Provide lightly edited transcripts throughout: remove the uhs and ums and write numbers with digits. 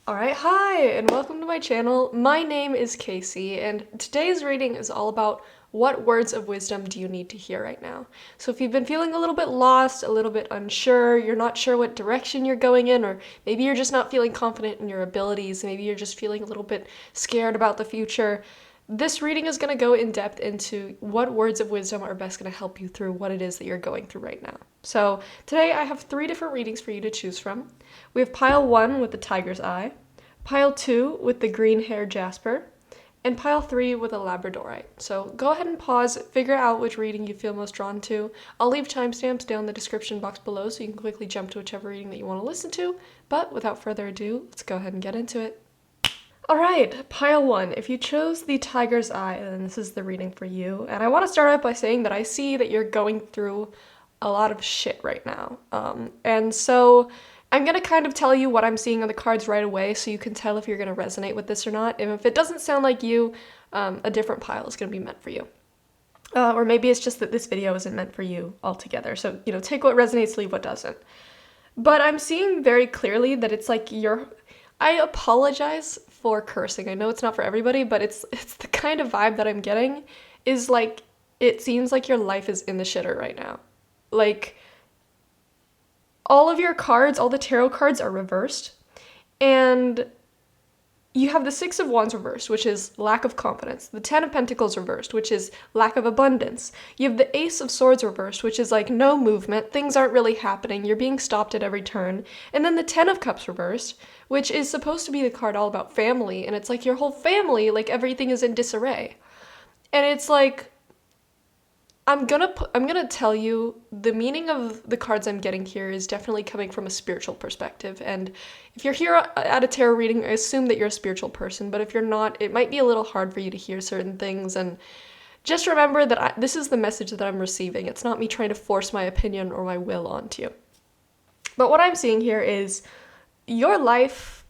Alright, hi, and welcome to my channel. My name is Casey, and today's reading is all about what words of wisdom do you need to hear right now. So if you've been feeling a little bit lost, a little bit unsure, you're not sure what direction you're going in, or maybe you're just not feeling confident in your abilities, maybe you're just feeling a little bit scared about the future, this reading is going to go in depth into what words of wisdom are best going to help you through what it is that you're going through right now. So today I have 3 different readings for you to choose from. We have pile 1 with the tiger's eye, pile 2 with the green hair jasper, and pile 3 with a labradorite. So go ahead and pause, figure out which reading you feel most drawn to. I'll leave timestamps down in the description box below so you can quickly jump to whichever reading that you want to listen to, but without further ado, let's go ahead and get into it. Alright, pile 1. If you chose the tiger's eye, then this is the reading for you. And I want to start out by saying that I see that you're going through a lot of shit right now. And so I'm going to kind of tell you what I'm seeing on the cards right away so you can tell if you're going to resonate with this or not. And if it doesn't sound like you, a different pile is going to be meant for you. Or maybe it's just that this video isn't meant for you altogether. So, take what resonates, leave what doesn't. But I'm seeing very clearly that it's like I apologize for cursing. I know it's not for everybody, but it's the kind of vibe that I'm getting is like, it seems like your life is in the shitter right now. Like, all of your cards, all the tarot cards are reversed, and you have the 6 of Wands reversed, which is lack of confidence. The 10 of Pentacles reversed, which is lack of abundance. You have the Ace of Swords reversed, which is like no movement. Things aren't really happening. You're being stopped at every turn. And then the 10 of Cups reversed, which is supposed to be the card all about family. And it's like your whole family, like everything is in disarray. And it's like, I'm gonna tell you the meaning of the cards I'm getting here is definitely coming from a spiritual perspective. And if you're here at a tarot reading, I assume that you're a spiritual person, but if you're not, it might be a little hard for you to hear certain things. And just remember that this is the message that I'm receiving. It's not me trying to force my opinion or my will onto you. But what I'm seeing here is your life,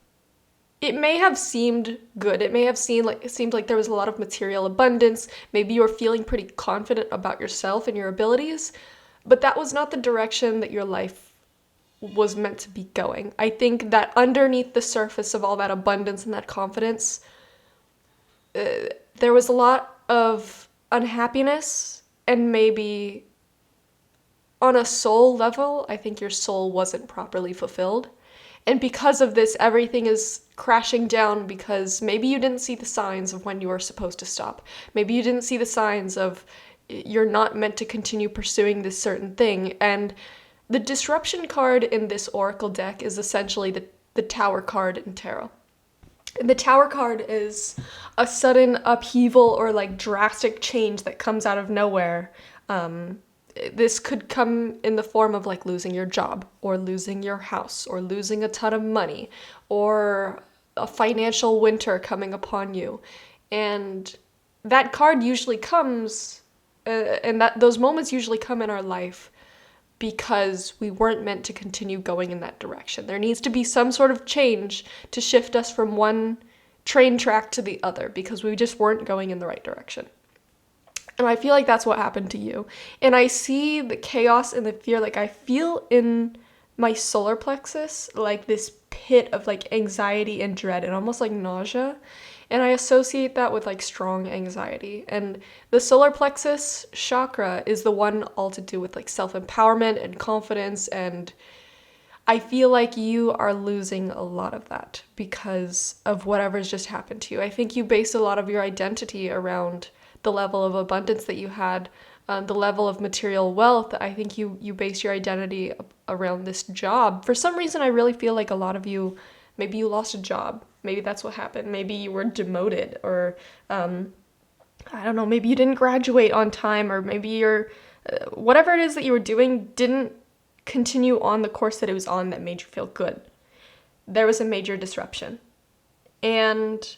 it may have seemed good. It may have seemed like there was a lot of material abundance. Maybe you were feeling pretty confident about yourself and your abilities, but that was not the direction that your life was meant to be going. I think that underneath the surface of all that abundance and that confidence, there was a lot of unhappiness, and maybe on a soul level, I think your soul wasn't properly fulfilled. And because of this, everything is crashing down because maybe you didn't see the signs of when you were supposed to stop. Maybe you didn't see the signs of you're not meant to continue pursuing this certain thing. And the disruption card in this oracle deck is essentially the Tower card in tarot. And the Tower card is a sudden upheaval or like drastic change that comes out of nowhere. This could come in the form of like losing your job or losing your house or losing a ton of money or a financial winter coming upon you. And that card usually comes, those moments usually come in our life because we weren't meant to continue going in that direction. There needs to be some sort of change to shift us from one train track to the other because we just weren't going in the right direction. And I feel like that's what happened to you. And I see the chaos and the fear, like I feel in my solar plexus, like this pit of like anxiety and dread and almost like nausea. And I associate that with like strong anxiety. And the solar plexus chakra is the one all to do with like self-empowerment and confidence. And I feel like you are losing a lot of that because of whatever's just happened to you. I think you base a lot of your identity around the level of abundance that you had, the level of material wealth. I think you base your identity around this job. For some reason, I really feel like a lot of you, maybe you lost a job. Maybe that's what happened. Maybe you were demoted, or I don't know, maybe you didn't graduate on time, or maybe you're, whatever it is that you were doing didn't continue on the course that it was on that made you feel good. There was a major disruption. And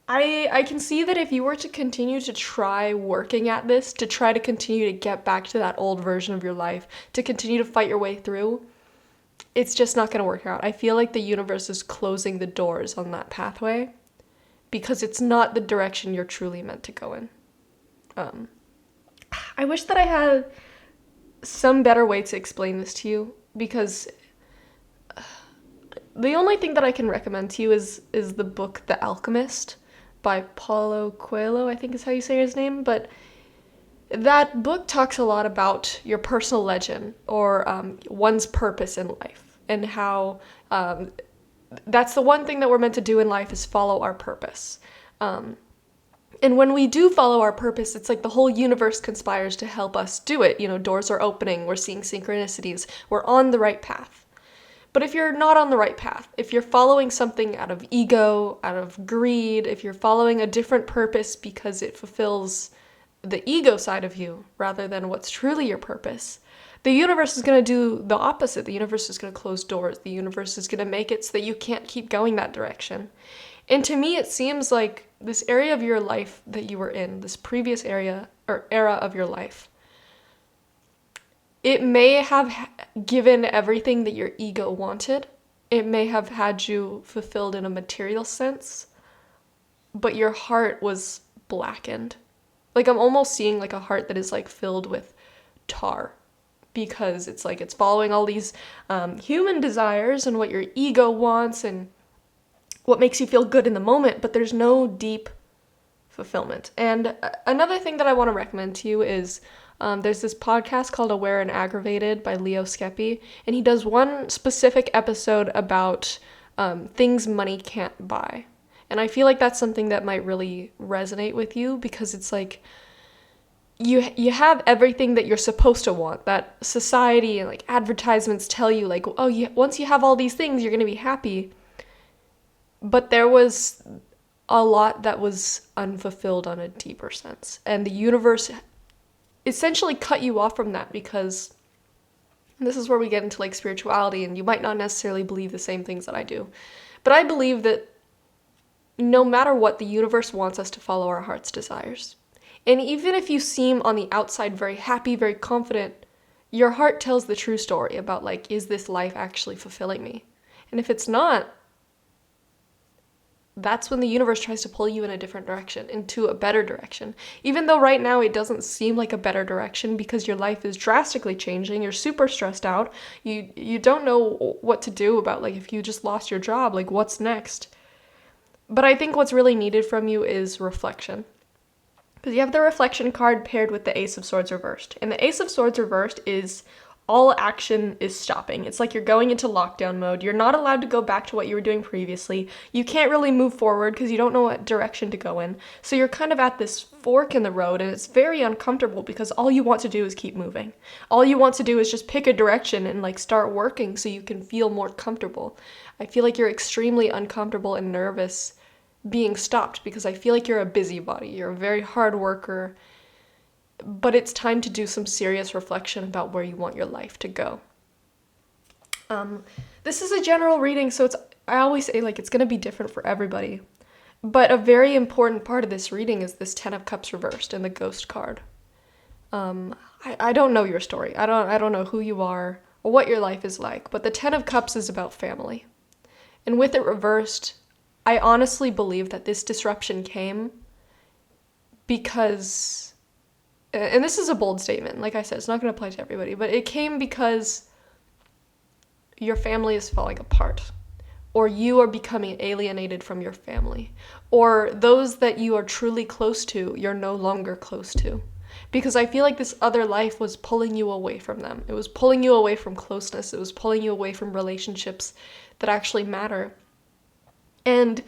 I can see that if you were to continue to try working at this, to try to continue to get back to that old version of your life, to continue to fight your way through, it's just not going to work out. I feel like the universe is closing the doors on that pathway because it's not the direction you're truly meant to go in. I wish that I had some better way to explain this to you because The only thing that I can recommend to you is the book The Alchemist by Paulo Coelho, I think is how you say his name. But that book talks a lot about your personal legend, or one's purpose in life, and how that's the one thing that we're meant to do in life, is follow our purpose. And when we do follow our purpose, it's like the whole universe conspires to help us do it. Doors are opening, we're seeing synchronicities, we're on the right path. But if you're not on the right path, if you're following something out of ego, out of greed, if you're following a different purpose because it fulfills the ego side of you rather than what's truly your purpose, the universe is going to do the opposite. The universe is going to close doors. The universe is going to make it so that you can't keep going that direction. And to me, it seems like this area of your life that you were in, this previous area or era of your life, it may have given everything that your ego wanted. It may have had you fulfilled in a material sense, but your heart was blackened. Like, I'm almost seeing like a heart that is like filled with tar, because it's like it's following all these human desires and what your ego wants and what makes you feel good in the moment, but there's no deep fulfillment. And another thing that I want to recommend to you is there's this podcast called Aware and Aggravated by Leo Skepi, and he does one specific episode about things money can't buy. And I feel like that's something that might really resonate with you, because it's like you have everything that you're supposed to want, that society and like advertisements tell you, like, oh, once you have all these things, you're going to be happy. But there was a lot that was unfulfilled on a deeper sense. And the universe essentially cut you off from that, because this is where we get into like spirituality, and you might not necessarily believe the same things that I do. But I believe that no matter what, the universe wants us to follow our heart's desires. And even if you seem on the outside very happy, very confident, your heart tells the true story about like, is this life actually fulfilling me? And if it's not, that's when the universe tries to pull you in a different direction, into a better direction. Even though right now it doesn't seem like a better direction, because your life is drastically changing, you're super stressed out, you don't know what to do about, like, if you just lost your job, like, what's next? But I think what's really needed from you is reflection. Because you have the reflection card paired with the Ace of Swords reversed. And the Ace of Swords reversed is all action is stopping. It's like you're going into lockdown mode. You're not allowed to go back to what you were doing previously. You can't really move forward because you don't know what direction to go in. So you're kind of at this fork in the road, and it's very uncomfortable because all you want to do is keep moving. All you want to do is just pick a direction and like start working so you can feel more comfortable. I feel like you're extremely uncomfortable and nervous being stopped, because I feel like you're a busybody. You're a very hard worker. But it's time to do some serious reflection about where you want your life to go. This is a general reading, so I always say, like, it's going to be different for everybody. But a very important part of this reading is this Ten of Cups reversed and the Ghost card. I don't know your story. I don't know who you are or what your life is like, but the Ten of Cups is about family. And with it reversed, I honestly believe that this disruption came because, and this is a bold statement, like I said, it's not going to apply to everybody, but it came because your family is falling apart, or you are becoming alienated from your family, or those that you are truly close to, you're no longer close to. Because I feel like this other life was pulling you away from them. It was pulling you away from closeness. It was pulling you away from relationships that actually matter. And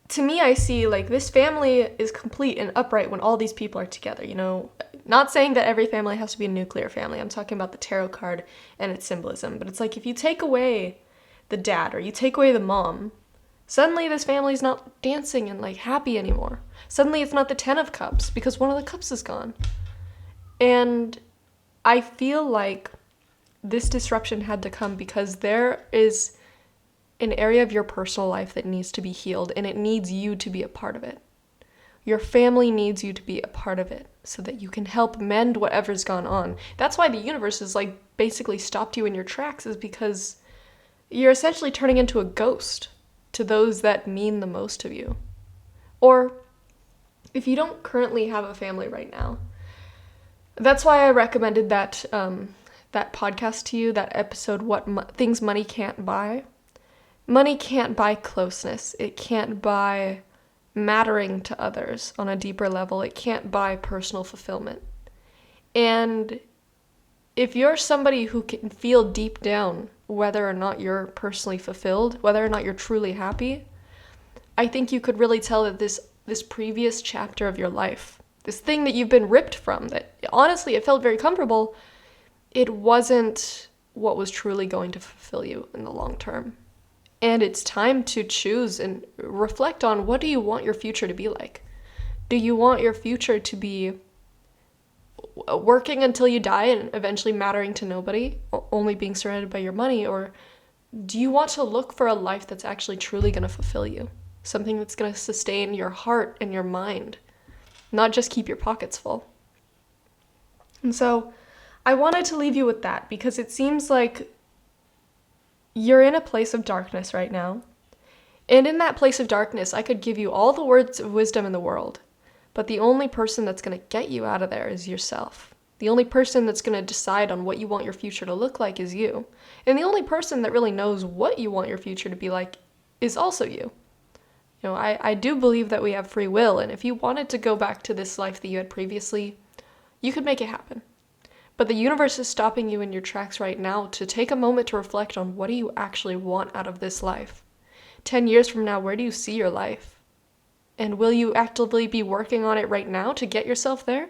to me, I see like this family is complete and upright when all these people are together, you know. Not saying that every family has to be a nuclear family. I'm talking about the tarot card and its symbolism. But it's like if you take away the dad or you take away the mom, suddenly this family's not dancing and like happy anymore. Suddenly it's not the Ten of Cups because one of the cups is gone. And I feel like this disruption had to come because there is an area of your personal life that needs to be healed, and it needs you to be a part of it. Your family needs you to be a part of it so that you can help mend whatever's gone on. That's why the universe has like basically stopped you in your tracks, is because you're essentially turning into a ghost to those that mean the most to you. Or if you don't currently have a family right now, that's why I recommended that that podcast to you, that episode, Things Money Can't Buy. Money can't buy closeness. It can't buy mattering to others on a deeper level. It can't buy personal fulfillment. And if you're somebody who can feel deep down whether or not you're personally fulfilled, whether or not you're truly happy, I think you could really tell that this previous chapter of your life, this thing that you've been ripped from, that honestly it felt very comfortable, it wasn't what was truly going to fulfill you in the long term. And it's time to choose and reflect on, what do you want your future to be like? Do you want your future to be working until you die and eventually mattering to nobody, only being surrounded by your money? Or do you want to look for a life that's actually truly going to fulfill you? Something that's going to sustain your heart and your mind, not just keep your pockets full. And so I wanted to leave you with that, because it seems like you're in a place of darkness right now. And in that place of darkness, I could give you all the words of wisdom in the world, but the only person that's going to get you out of there is yourself. The only person that's going to decide on what you want your future to look like is you. And the only person that really knows what you want your future to be like is also you. You know, I do believe that we have free will, and if you wanted to go back to this life that you had previously, you could make it happen. But the universe is stopping you in your tracks right now to take a moment to reflect on, what do you actually want out of this life? 10 years from now, where do you see your life? And will you actively be working on it right now to get yourself there?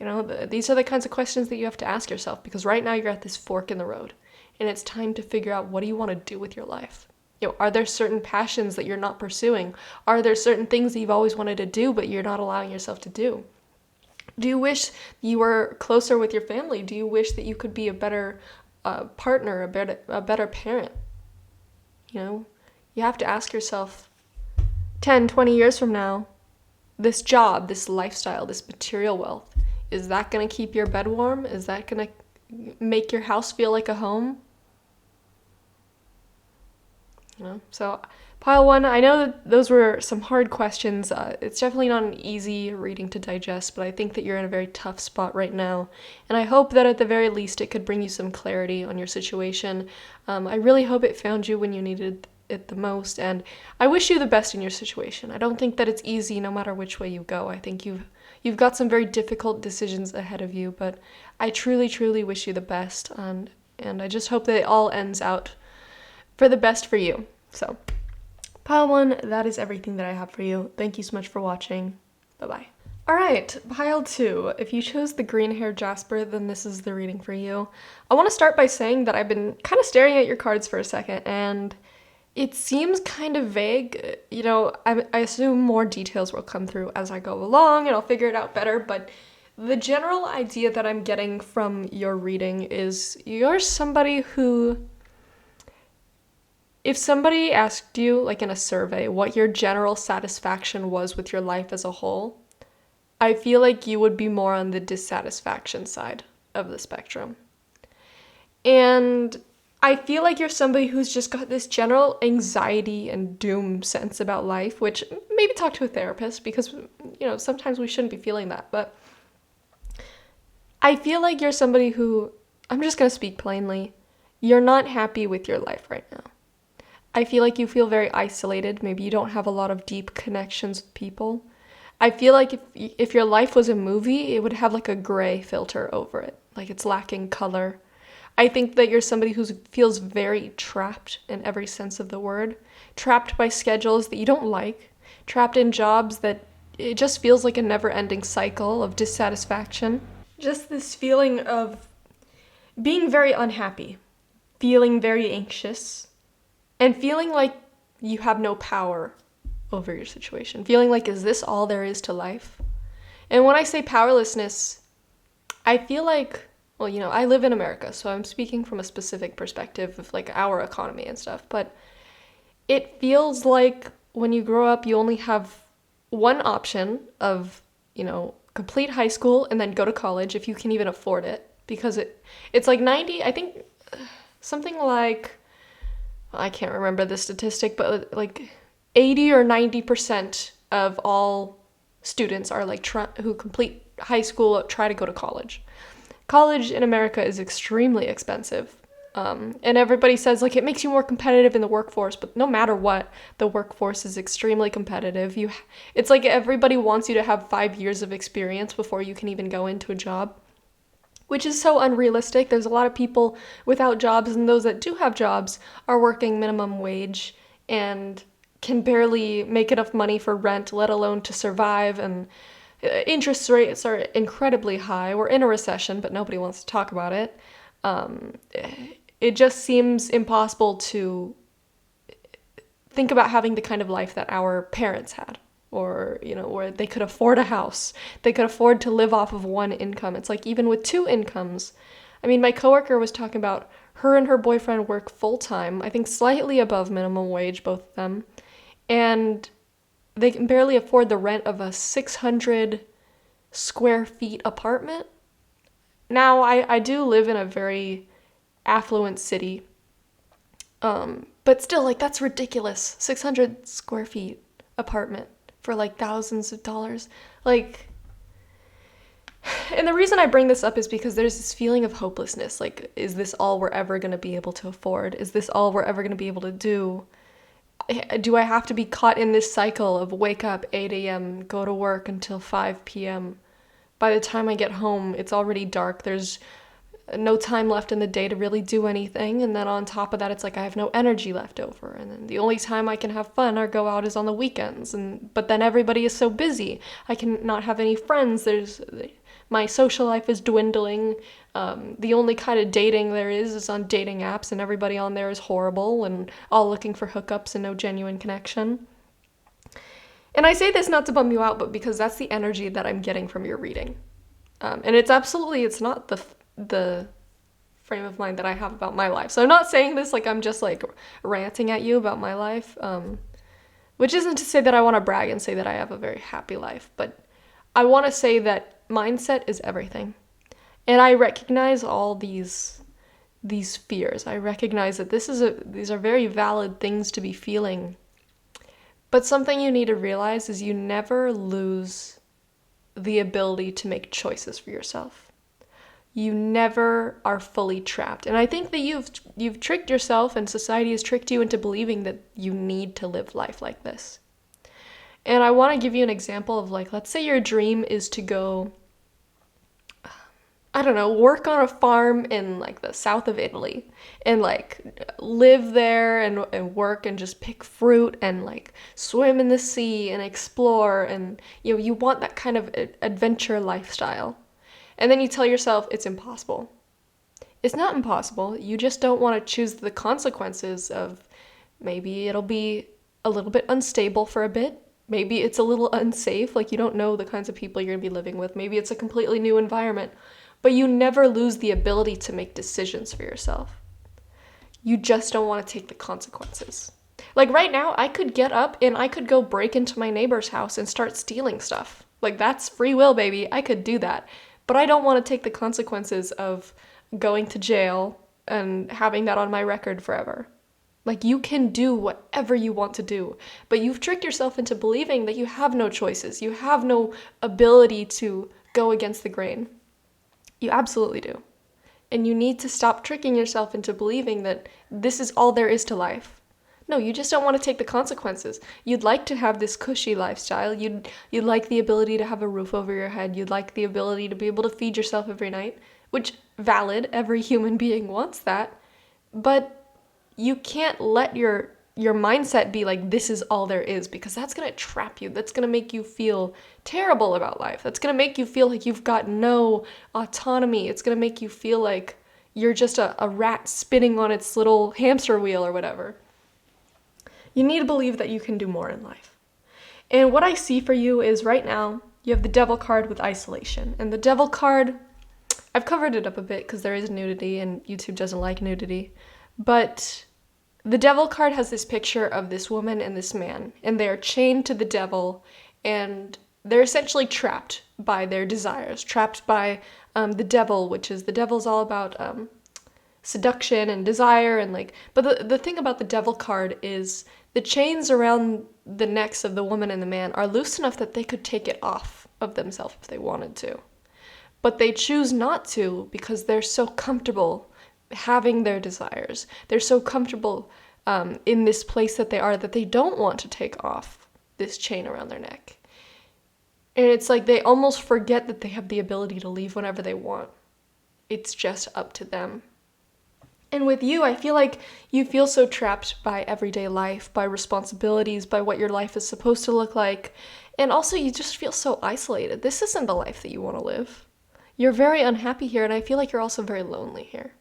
You know, these are the kinds of questions that you have to ask yourself, because right now you're at this fork in the road, and it's time to figure out, what do you want to do with your life? You know, are there certain passions that you're not pursuing? Are there certain things that you've always wanted to do but you're not allowing yourself to do? Do you wish you were closer with your family? Do you wish that you could be a better partner, a better parent? You know, you have to ask yourself, 10, 20 years from now, this job, this lifestyle, this material wealth, is that going to keep your bed warm? Is that going to make your house feel like a home? You know, so pile one, I know that those were some hard questions. It's definitely not an easy reading to digest, but I think that you're in a very tough spot right now. And I hope that at the very least it could bring you some clarity on your situation. I really hope it found you when you needed it the most, and I wish you the best in your situation. I don't think that it's easy no matter which way you go. I think you've got some very difficult decisions ahead of you, but I truly, truly wish you the best, and I just hope that it all ends out for the best for you. So, pile one, that is everything that I have for you. Thank you so much for watching. Bye-bye. Alright, pile two. If you chose the green hair Jasper, then this is the reading for you. I want to start by saying that I've been kind of staring at your cards for a second, and it seems kind of vague. You know, I assume more details will come through as I go along, and I'll figure it out better, but the general idea that I'm getting from your reading is you're somebody who, if somebody asked you, like in a survey, what your general satisfaction was with your life as a whole, I feel like you would be more on the dissatisfaction side of the spectrum. And I feel like you're somebody who's just got this general anxiety and doom sense about life, which maybe talk to a therapist, because, you know, sometimes we shouldn't be feeling that. But I feel like you're somebody who, I'm just going to speak plainly, you're not happy with your life right now. I feel like you feel very isolated. Maybe you don't have a lot of deep connections with people. I feel like if your life was a movie, it would have like a gray filter over it, like it's lacking color. I think that you're somebody who feels very trapped in every sense of the word, trapped by schedules that you don't like, trapped in jobs that it just feels like a never-ending cycle of dissatisfaction. Just this feeling of being very unhappy, feeling very anxious, and feeling like you have no power over your situation. Feeling like, is this all there is to life? And when I say powerlessness, I feel like, well, you know, I live in America, so I'm speaking from a specific perspective of like our economy and stuff, but it feels like when you grow up, you only have one option of, you know, complete high school and then go to college if you can even afford it, because it's like 90, I think something like, I can't remember the statistic, but like 80 or 90% of all students are like who complete high school try to go to college. College in America is extremely expensive. And everybody says, like, it makes you more competitive in the workforce, but no matter what, the workforce is extremely competitive. It's like everybody wants you to have 5 years of experience before you can even go into a job, which is so unrealistic. There's a lot of people without jobs, and those that do have jobs are working minimum wage and can barely make enough money for rent, let alone to survive, and interest rates are incredibly high. We're in a recession, but nobody wants to talk about it. It just seems impossible to think about having the kind of life that our parents had, or, where they could afford a house, they could afford to live off of one income. It's like, even with 2 incomes, I mean, my coworker was talking about her and her boyfriend work full-time, I think slightly above minimum wage, both of them, and they can barely afford the rent of a 600 square feet apartment. Now, I do live in a very affluent city, but still, like, that's ridiculous. 600 square feet apartment for, like, thousands of dollars. Like, and the reason I bring this up is because there's this feeling of hopelessness. Like, is this all we're ever going to be able to afford? Is this all we're ever going to be able to do? Do I have to be caught in this cycle of wake up 8 a.m., go to work until 5 p.m.? By the time I get home, it's already dark. There's no time left in the day to really do anything. And then on top of that, it's like I have no energy left over. And then the only time I can have fun or go out is on the weekends. But then everybody is so busy. I can not have any friends. My social life is dwindling. The only kind of dating there is on dating apps, and everybody on there is horrible and all looking for hookups and no genuine connection. And I say this not to bum you out, but because that's the energy that I'm getting from your reading. And it's not the frame of mind that I have about my life. So I'm not saying this like I'm just like ranting at you about my life, which isn't to say that I want to brag and say that I have a very happy life, but I want to say that mindset is everything. And I recognize all these fears. I recognize that these are very valid things to be feeling. But something you need to realize is you never lose the ability to make choices for yourself. You never are fully trapped. And I think that you've tricked yourself, and society has tricked you into believing that you need to live life like this. And I want to give you an example of, like, let's say your dream is to go, I don't know, work on a farm in, like, the south of Italy and, like, live there and work and just pick fruit and, like, swim in the sea and explore, and, you want that kind of adventure lifestyle. And then you tell yourself it's impossible. It's not impossible. You just don't want to choose the consequences of, maybe it'll be a little bit unstable for a bit. Maybe it's a little unsafe, like you don't know the kinds of people you're going to be living with. Maybe it's a completely new environment. But you never lose the ability to make decisions for yourself. You just don't want to take the consequences. Like right now, I could get up and I could go break into my neighbor's house and start stealing stuff. Like, that's free will, baby. I could do that. But I don't want to take the consequences of going to jail and having that on my record forever. Like, you can do whatever you want to do, but you've tricked yourself into believing that you have no choices. You have no ability to go against the grain. You absolutely do. And you need to stop tricking yourself into believing that this is all there is to life. No, you just don't want to take the consequences. You'd like to have this cushy lifestyle. You'd like the ability to have a roof over your head. You'd like the ability to be able to feed yourself every night, which, valid, every human being wants that. But you can't let your mindset be like, this is all there is, because that's going to trap you. That's going to make you feel terrible about life. That's going to make you feel like you've got no autonomy. It's going to make you feel like you're just a rat spinning on its little hamster wheel or whatever. You need to believe that you can do more in life. And what I see for you is, right now, you have the Devil card with isolation. And the Devil card, I've covered it up a bit because there is nudity and YouTube doesn't like nudity. But the Devil card has this picture of this woman and this man, and they're chained to the devil, and they're essentially trapped by their desires, trapped by the devil, which is, the devil's all about seduction and desire, and like, but the thing about the Devil card is the chains around the necks of the woman and the man are loose enough that they could take it off of themselves if they wanted to. But they choose not to because they're so comfortable having their desires. They're so comfortable in this place that they are that they don't want to take off this chain around their neck. And it's like they almost forget that they have the ability to leave whenever they want. It's just up to them. And with you, I feel like you feel so trapped by everyday life, by responsibilities, by what your life is supposed to look like. And also you just feel so isolated. This isn't the life that you want to live. You're very unhappy here, and I feel like you're also very lonely here.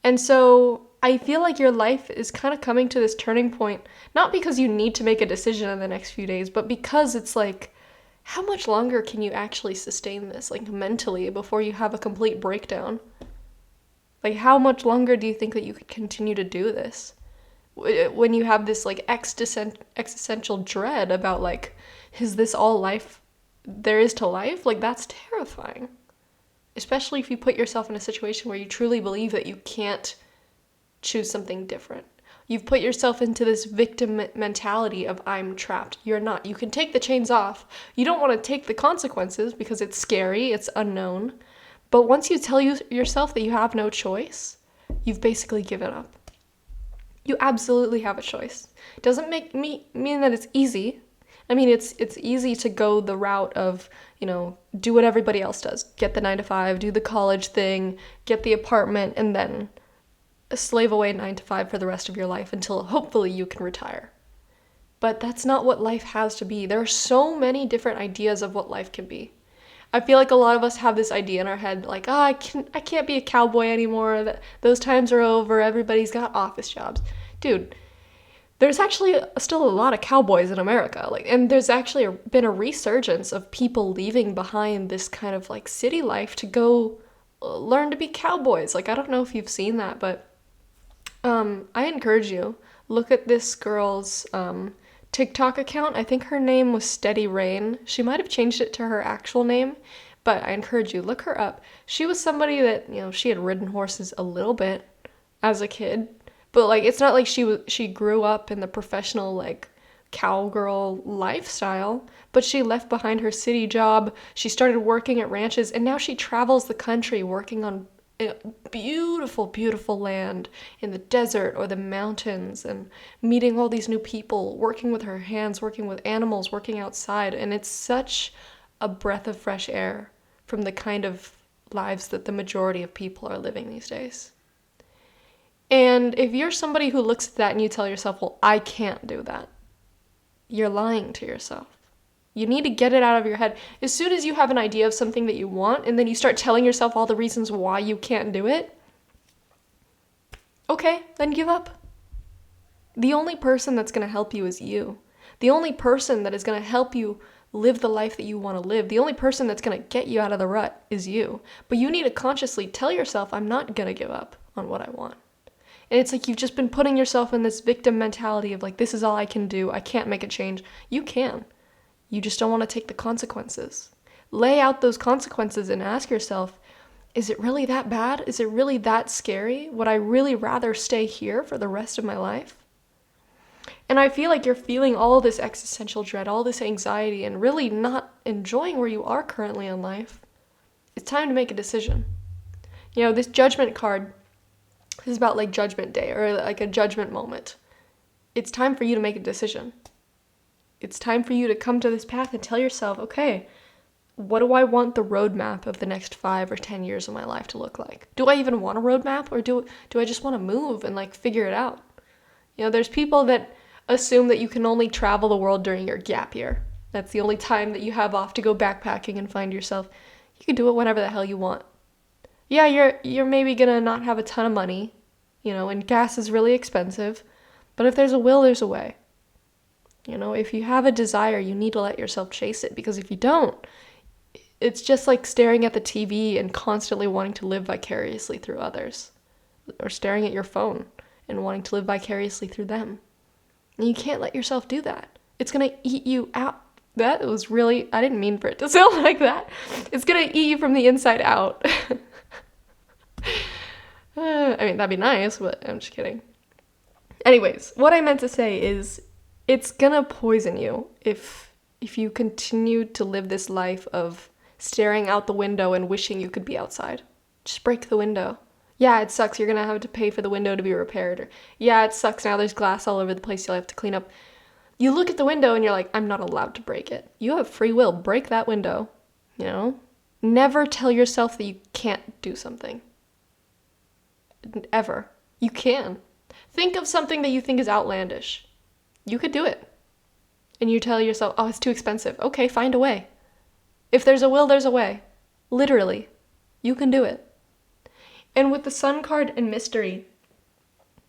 And so I feel like your life is kind of coming to this turning point, not because you need to make a decision in the next few days, but because it's like, how much longer can you actually sustain this, like mentally, before you have a complete breakdown? Like, how much longer do you think that you could continue to do this? When you have this, like, existential dread about, like, is this all life there is to life? Like, that's terrifying. Especially if you put yourself in a situation where you truly believe that you can't choose something different. You've put yourself into this victim mentality of, I'm trapped. You're not. You can take the chains off. You don't want to take the consequences because it's scary, it's unknown. But once you tell yourself that you have no choice, you've basically given up. You absolutely have a choice. It doesn't mean that it's easy. I mean, it's easy to go the route of, do what everybody else does. Get the 9-to-5, do the college thing, get the apartment, and then slave away 9-to-5 for the rest of your life until hopefully you can retire. But that's not what life has to be. There are so many different ideas of what life can be. I feel like a lot of us have this idea in our head, like, I can't be a cowboy anymore. Those times are over. Everybody's got office jobs. Dude, there's actually still a lot of cowboys in America. And there's actually been a resurgence of people leaving behind this kind of like city life to go learn to be cowboys. I don't know if you've seen that, but I encourage you, look at this girl's TikTok account. I think her name was Steady Rain. She might have changed it to her actual name, but I encourage you, look her up. She was somebody that, she had ridden horses a little bit as a kid, but it's not like she grew up in the professional cowgirl lifestyle, but she left behind her city job. She started working at ranches, and now she travels the country working on beautiful, beautiful land in the desert or the mountains and meeting all these new people, working with her hands, working with animals, working outside. And it's such a breath of fresh air from the kind of lives that the majority of people are living these days. And if you're somebody who looks at that and you tell yourself, well, I can't do that, you're lying to yourself. You need to get it out of your head. As soon as you have an idea of something that you want, and then you start telling yourself all the reasons why you can't do it, okay, then give up. The only person that's going to help you is you. The only person that is going to help you live the life that you want to live, the only person that's going to get you out of the rut is you. But you need to consciously tell yourself, I'm not going to give up on what I want. And it's like you've just been putting yourself in this victim mentality of this is all I can do. I can't make a change. You can. You just don't want to take the consequences. Lay out those consequences and ask yourself, is it really that bad? Is it really that scary? Would I really rather stay here for the rest of my life? And I feel like you're feeling all this existential dread, all this anxiety, and really not enjoying where you are currently in life. It's time to make a decision. This judgment card is about Judgment Day or a judgment moment. It's time for you to make a decision. It's time for you to come to this path and tell yourself, okay, what do I want the roadmap of the next 5 or 10 years of my life to look like? Do I even want a roadmap, or do I just want to move and figure it out? There's people that assume that you can only travel the world during your gap year. That's the only time that you have off to go backpacking and find yourself. You can do it whenever the hell you want. Yeah, you're maybe gonna not have a ton of money, and gas is really expensive, but if there's a will, there's a way. If you have a desire, you need to let yourself chase it, because if you don't, it's just like staring at the TV and constantly wanting to live vicariously through others, or staring at your phone and wanting to live vicariously through them. And you can't let yourself do that. It's going to eat you out. That was really, I didn't mean for it to sound like that. It's going to eat you from the inside out. That'd be nice, but I'm just kidding. Anyways, what I meant to say is, it's gonna poison you if you continue to live this life of staring out the window and wishing you could be outside. Just break the window. Yeah, it sucks. You're gonna have to pay for the window to be repaired. Or, yeah, it sucks. Now there's glass all over the place. You'll have to clean up. You look at the window and you're like, I'm not allowed to break it. You have free will. Break that window. You know? Never tell yourself that you can't do something. Ever. You can. Think of something that you think is outlandish. You could do it. And you tell yourself, oh, it's too expensive. Okay, find a way. If there's a will, there's a way. Literally. You can do it. And with the Sun card and mystery,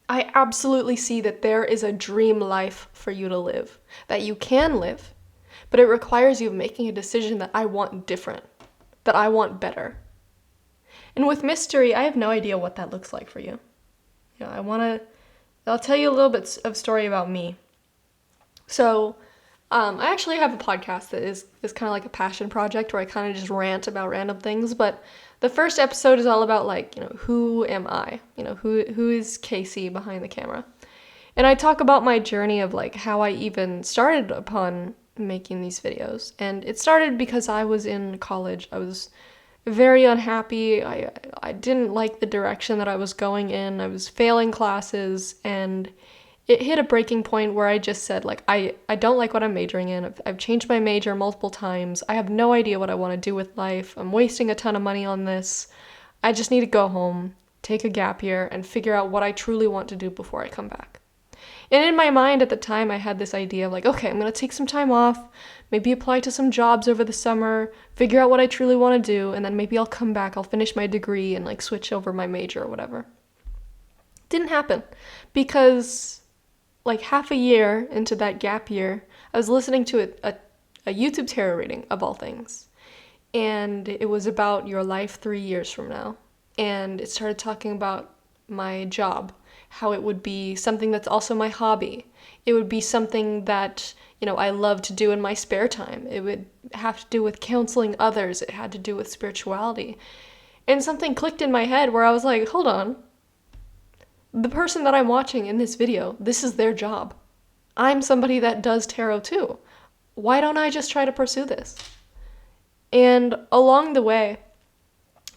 I absolutely see that there is a dream life for you to live, that you can live, but it requires you making a decision that I want different, that I want better. And with mystery, I have no idea what that looks like for you. I'll tell you a little bit of story about me. So, I actually have a podcast that is kind of like a passion project where I kind of just rant about random things, but the first episode is all about like, who am I? Who is Casey behind the camera? And I talk about my journey of like how I even started upon making these videos. And it started because I was in college. I was very unhappy. I didn't like the direction that I was going in. I was failing classes, and it hit a breaking point where I just said, like, I don't like what I'm majoring in. I've changed my major multiple times. I have no idea what I want to do with life. I'm wasting a ton of money on this. I just need to go home, take a gap year, and figure out what I truly want to do before I come back. And in my mind at the time, I had this idea of like, okay, I'm going to take some time off, maybe apply to some jobs over the summer, figure out what I truly want to do, and then maybe I'll come back, I'll finish my degree and like switch over my major or whatever. Didn't happen because like half a year into that gap year, I was listening to a YouTube tarot reading of all things. And it was about your life 3 years from now. And it started talking about my job, how it would be something that's also my hobby. It would be something that, I love to do in my spare time. It would have to do with counseling others. It had to do with spirituality. And something clicked in my head where I was like, hold on. The person that I'm watching in this video, this is their job. I'm somebody that does tarot too. Why don't I just try to pursue this? And along the way,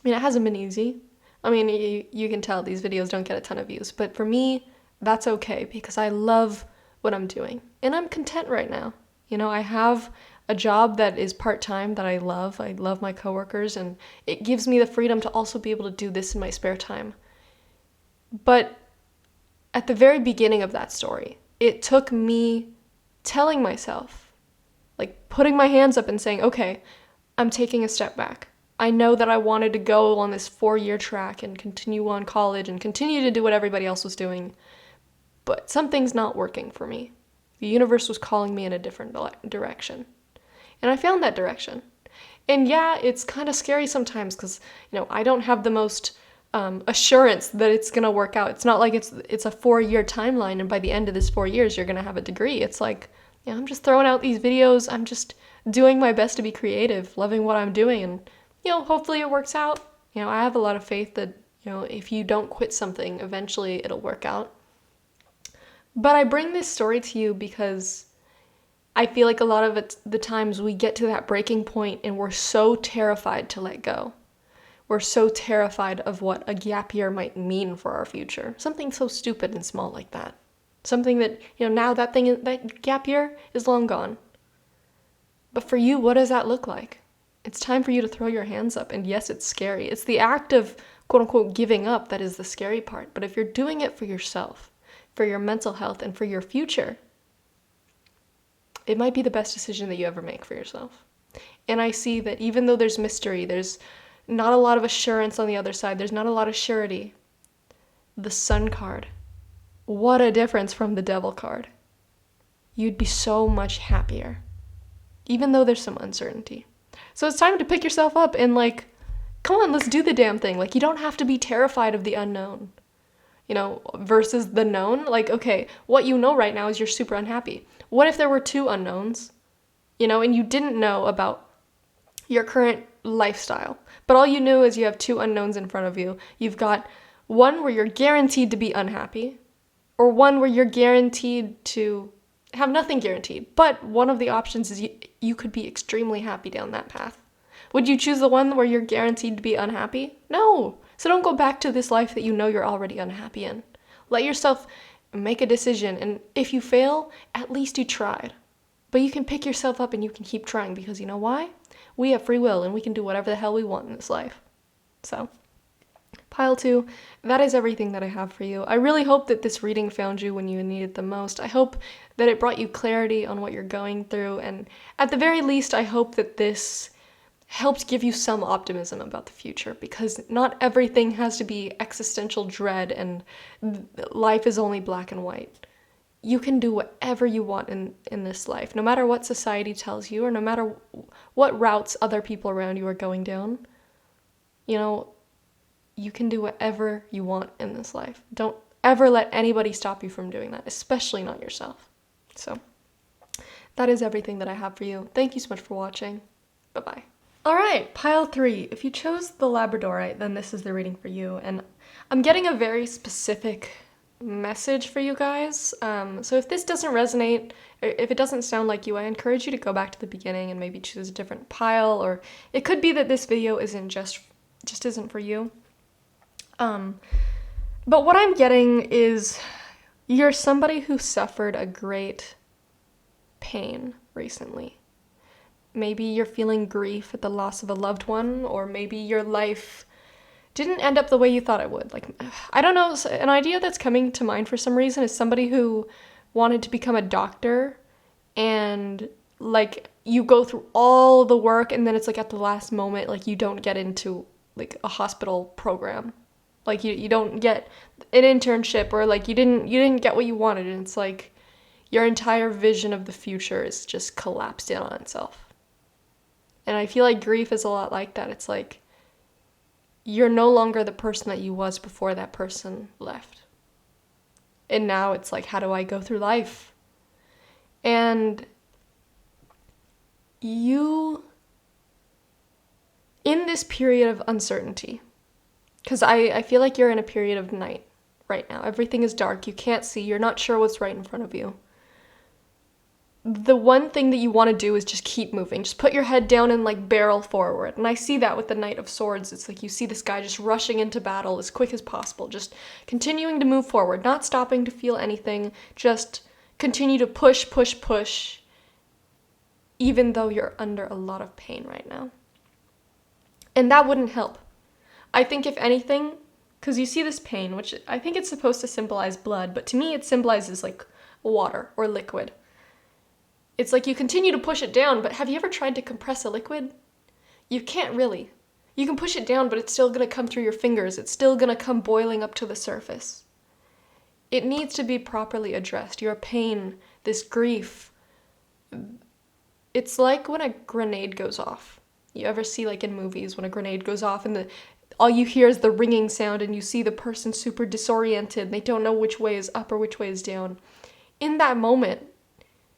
it hasn't been easy. You can tell these videos don't get a ton of views, but for me, that's okay because I love what I'm doing. And I'm content right now. I have a job that is part-time that I love. I love my coworkers, and it gives me the freedom to also be able to do this in my spare time. But at the very beginning of that story, it took me telling myself, like putting my hands up and saying, okay, I'm taking a step back. I know that I wanted to go on this 4-year track and continue on college and continue to do what everybody else was doing, but something's not working for me. The universe was calling me in a different direction. And I found that direction. And yeah, it's kind of scary sometimes because, I don't have the most assurance that it's going to work out. It's not like it's a 4-year timeline and by the end of this 4 years, you're going to have a degree. It's like, I'm just throwing out these videos. I'm just doing my best to be creative, loving what I'm doing, and hopefully it works out. I have a lot of faith that, if you don't quit something, eventually it'll work out. But I bring this story to you because I feel like a lot of the times we get to that breaking point and we're so terrified to let go. We're so terrified of what a gap year might mean for our future. Something so stupid and small like that. Something that, now that gap year is long gone. But for you, what does that look like? It's time for you to throw your hands up. And yes, it's scary. It's the act of, quote unquote, giving up that is the scary part. But if you're doing it for yourself, for your mental health, and for your future, it might be the best decision that you ever make for yourself. And I see that even though there's mystery, there's not a lot of assurance on the other side. There's not a lot of surety. The Sun card. What a difference from the Devil card. You'd be so much happier, even though there's some uncertainty. So it's time to pick yourself up and come on, let's do the damn thing. You don't have to be terrified of the unknown, versus the known. Okay, what you know right now is you're super unhappy. What if there were 2 unknowns, and you didn't know about your current lifestyle, but all you knew is you have 2 unknowns in front of you. You've got one where you're guaranteed to be unhappy, or one where you're guaranteed to have nothing guaranteed, but one of the options is you could be extremely happy down that path. Would you choose the one where you're guaranteed to be unhappy? No, So don't go back to this life that you know you're already unhappy in. Let yourself make a decision, and if you fail, at least you tried. But you can pick yourself up and you can keep trying, because you know why? We have free will and we can do whatever the hell we want in this life. So, pile 2, that is everything that I have for you. I really hope that this reading found you when you needed the most. I hope that it brought you clarity on what you're going through, and at the very least, I hope that this helped give you some optimism about the future, because not everything has to be existential dread and life is only black and white. You can do whatever you want in this life, no matter what society tells you or no matter what routes other people around you are going down. You know, you can do whatever you want in this life. Don't ever let anybody stop you from doing that, especially not yourself. So, that is everything that I have for you. Thank you so much for watching. Bye-bye. Alright, pile 3. If you chose the Labradorite, then this is the reading for you. And I'm getting a very specific message for you guys. So if this doesn't resonate, or if it doesn't sound like you, I encourage you to go back to the beginning and maybe choose a different pile, or it could be that this video isn't just isn't for you. But what I'm getting is you're somebody who suffered a great pain recently. Maybe you're feeling grief at the loss of a loved one, or maybe your life didn't end up the way you thought it would. Like, I don't know, an idea that's coming to mind for some reason is somebody who wanted to become a doctor, and like you go through all the work and then it's like at the last moment, like you don't get into like a hospital program. Like you don't get an internship, or like you didn't get what you wanted, and it's like your entire vision of the future is just collapsed in on itself. And I feel like grief is a lot like that. It's like you're no longer the person that you was before that person left. And now it's like, how do I go through life? And you, in this period of uncertainty, because I feel like you're in a period of night right now. Everything is dark. You can't see. You're not sure what's right in front of you. The one thing that you want to do is just keep moving. Just put your head down and like barrel forward. And I see that with the Knight of Swords. It's like you see this guy just rushing into battle as quick as possible, just continuing to move forward, not stopping to feel anything, just continue to push, push, push, even though you're under a lot of pain right now. And that wouldn't help. I think if anything, because you see this pain, which I think it's supposed to symbolize blood, but to me it symbolizes like water or liquid. It's like you continue to push it down, but have you ever tried to compress a liquid? You can't really. You can push it down, but it's still going to come through your fingers. It's still going to come boiling up to the surface. It needs to be properly addressed. Your pain, this grief. It's like when a grenade goes off. You ever see like in movies when a grenade goes off and all you hear is the ringing sound, and you see the person super disoriented and they don't know which way is up or which way is down. In that moment,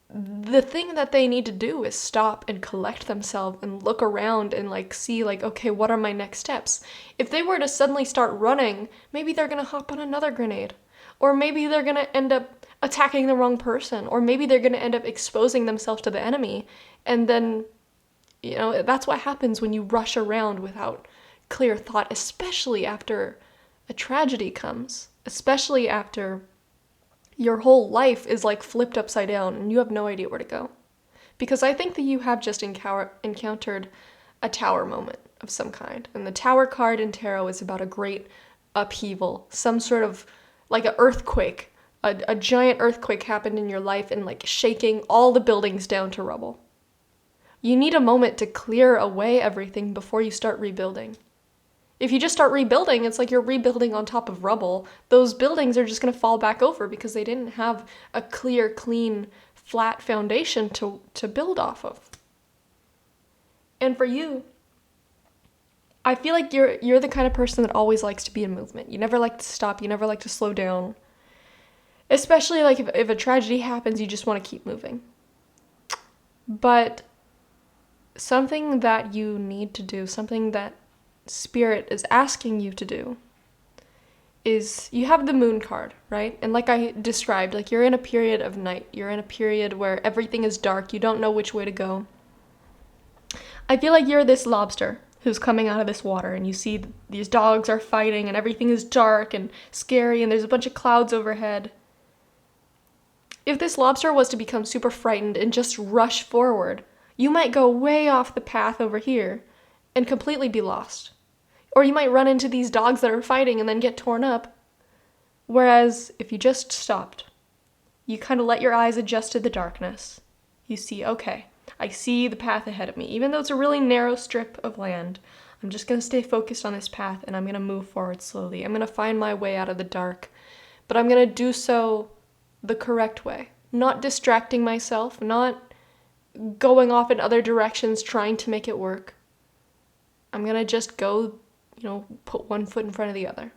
the thing that they need to do is stop and collect themselves and look around and like see like, okay, what are my next steps? If they were to suddenly start running, maybe they're gonna hop on another grenade, or maybe they're gonna end up attacking the wrong person, or maybe they're gonna end up exposing themselves to the enemy. And then, you know, that's what happens when you rush around without clear thought, especially after a tragedy comes, especially after your whole life is like flipped upside down and you have no idea where to go. Because I think that you have just encountered a tower moment of some kind. And the tower card in tarot is about a great upheaval, some sort of like an earthquake, a giant earthquake happened in your life and like shaking all the buildings down to rubble. You need a moment to clear away everything before you start rebuilding. If you just start rebuilding, it's like you're rebuilding on top of rubble. Those buildings are just going to fall back over because they didn't have a clear, clean, flat foundation to build off of. And for you, I feel like you're the kind of person that always likes to be in movement. You never like to stop. You never like to slow down. Especially like if a tragedy happens, you just want to keep moving. But something that you need to do, something that Spirit is asking you to do, is you have the Moon card, right? And like I described, like you're in a period of night. You're in a period where everything is dark. You don't know which way to go. I feel like you're this lobster who's coming out of this water, and you see these dogs are fighting and everything is dark and scary and there's a bunch of clouds overhead. If this lobster was to become super frightened and just rush forward, you might go way off the path over here and completely be lost. Or you might run into these dogs that are fighting and then get torn up. Whereas if you just stopped, you kind of let your eyes adjust to the darkness. You see, okay, I see the path ahead of me. Even though it's a really narrow strip of land, I'm just going to stay focused on this path and I'm going to move forward slowly. I'm going to find my way out of the dark, but I'm going to do so the correct way. Not distracting myself, not going off in other directions trying to make it work. I'm going to just go, put one foot in front of the other.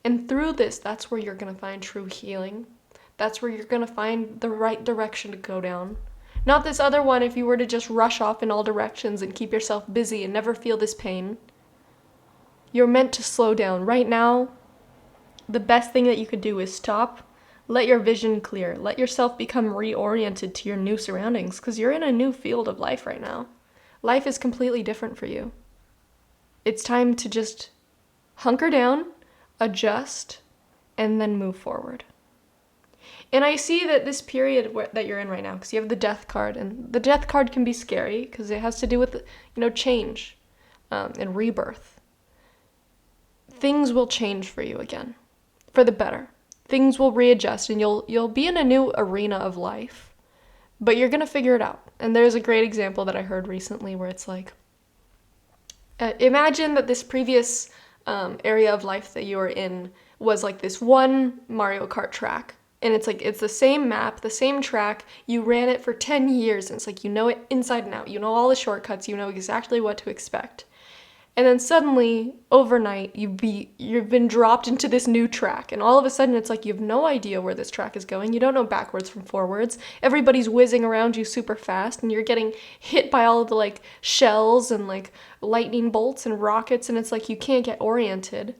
And through this, that's where you're going to find true healing. That's where you're going to find the right direction to go down. Not this other one if you were to just rush off in all directions and keep yourself busy and never feel this pain. You're meant to slow down. Right now, the best thing that you could do is stop, let your vision clear, let yourself become reoriented to your new surroundings, because you're in a new field of life right now. Life is completely different for you. It's time to just hunker down, adjust, and then move forward. And I see that this period that you're in right now, because you have the death card, and the death card can be scary because it has to do with, change and rebirth. Things will change for you again, for the better. Things will readjust, and you'll be in a new arena of life, but you're gonna figure it out. And there's a great example that I heard recently where it's like, imagine that this previous area of life that you were in was like this one Mario Kart track. And it's like, it's the same map, the same track. You ran it for 10 years. And it's like, you know it inside and out. You know all the shortcuts. You know exactly what to expect. And then suddenly, overnight, you've been dropped into this new track. And all of a sudden, it's like you have no idea where this track is going. You don't know backwards from forwards. Everybody's whizzing around you super fast. And you're getting hit by all of the shells and lightning bolts and rockets. And it's like you can't get oriented.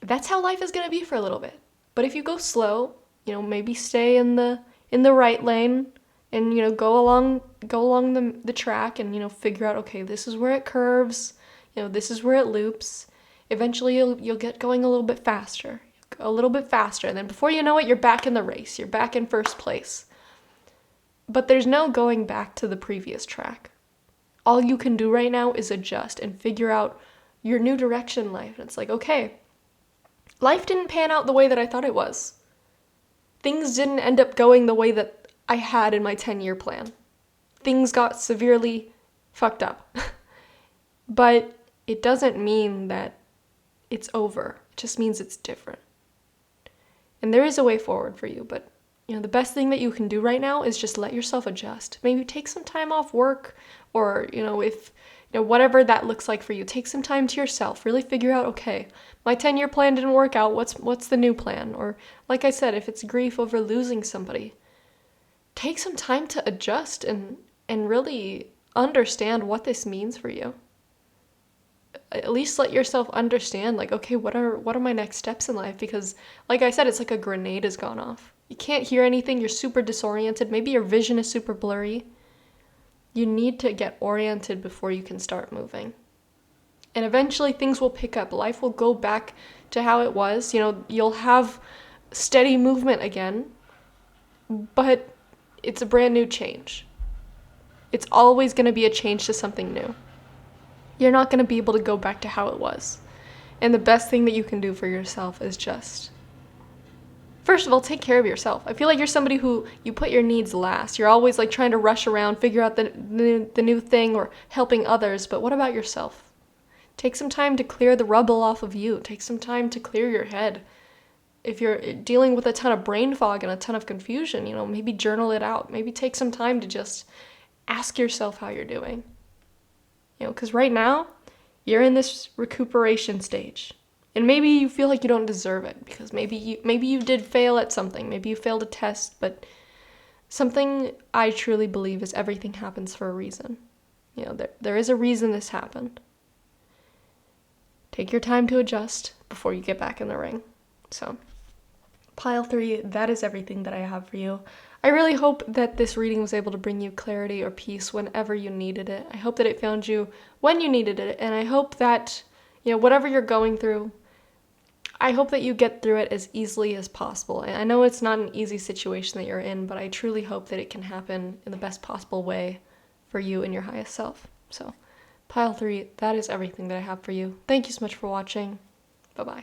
That's how life is going to be for a little bit. But if you go slow, maybe stay in the right lane and, go along the track and, figure out, okay, this is where it curves, this is where it loops. Eventually you'll get going a little bit faster. And then before you know it, you're back in the race. You're back in first place. But there's no going back to the previous track. All you can do right now is adjust and figure out your new direction in life. And it's like, okay, life didn't pan out the way that I thought it was. Things didn't end up going the way that I had in my 10-year plan. Things got severely fucked up. But it doesn't mean that it's over. It just means it's different. And there is a way forward for you, but the best thing that you can do right now is just let yourself adjust. Maybe take some time off work, or if whatever that looks like for you, take some time to yourself. Really figure out, okay, my 10-year plan didn't work out. What's the new plan? Or like I said, if it's grief over losing somebody, take some time to adjust and really understand what this means for you. At least let yourself understand, okay, what are my next steps in life? Because like I said, it's like a grenade has gone off. You can't hear anything. You're super disoriented. Maybe your vision is super blurry. You need to get oriented before you can start moving. And eventually things will pick up. Life will go back to how it was. You'll have steady movement again, but it's a brand new change. It's always going to be a change to something new. You're not going to be able to go back to how it was. And the best thing that you can do for yourself is just, first of all, take care of yourself. I feel like you're somebody who, you put your needs last. You're always trying to rush around, figure out the new thing or helping others. But what about yourself? Take some time to clear the rubble off of you. Take some time to clear your head. If you're dealing with a ton of brain fog and a ton of confusion, maybe journal it out. Maybe take some time to just ask yourself how you're doing. Because right now, you're in this recuperation stage. And maybe you feel like you don't deserve it because maybe you did fail at something. Maybe you failed a test, but something I truly believe is everything happens for a reason. There is a reason this happened. Take your time to adjust before you get back in the ring. So, pile 3, that is everything that I have for you. I really hope that this reading was able to bring you clarity or peace whenever you needed it. I hope that it found you when you needed it, and I hope that, whatever you're going through, I hope that you get through it as easily as possible. And I know it's not an easy situation that you're in, but I truly hope that it can happen in the best possible way for you and your highest self. So, pile 3, that is everything that I have for you. Thank you so much for watching. Bye-bye.